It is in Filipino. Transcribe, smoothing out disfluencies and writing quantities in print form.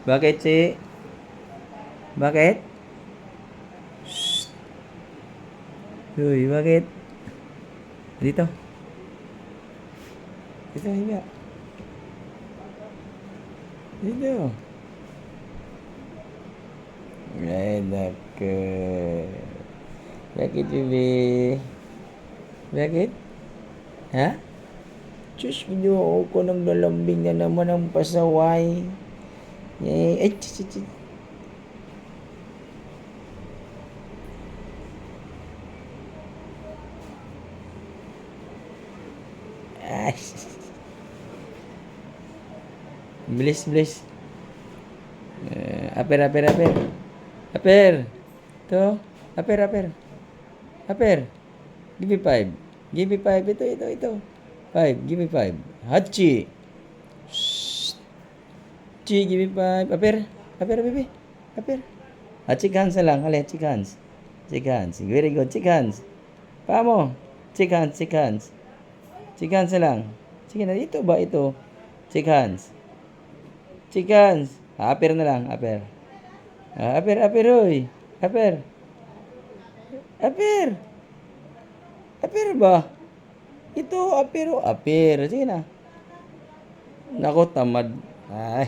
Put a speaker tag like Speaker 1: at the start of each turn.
Speaker 1: Bakit si? Bakit? Uy, bakit? Dito. Dito, higa. Dito. Ay, naku. Bakit, bebe? Bakit? Ha? Diyos, ginoo ko ng lalambing na naman ang pasaway. Ay, tch, tch, tch. Ay. Bilis, bilis. Aper, aper, aper. Aper. Ito. Aper, aper. Aper. Give me five. Give me five. Ito. Five. Give me five. Hachi. Shh. Chi, give me five. Aper. Aper, baby. Aper. Chick hands na lang. Ali, chick hands. Chick hands. Very good. Chick hands. Paa mo. Chick hands, chick hands. Chick hands na lang. Sige na, ito ba ito? Chick hands. Chick hands. Aper na lang. Aper. Aper, aper, hoy. Aper. Aper. Aper ba? Ito, aper. Aper. Sige na. Nako, tamad. Ay.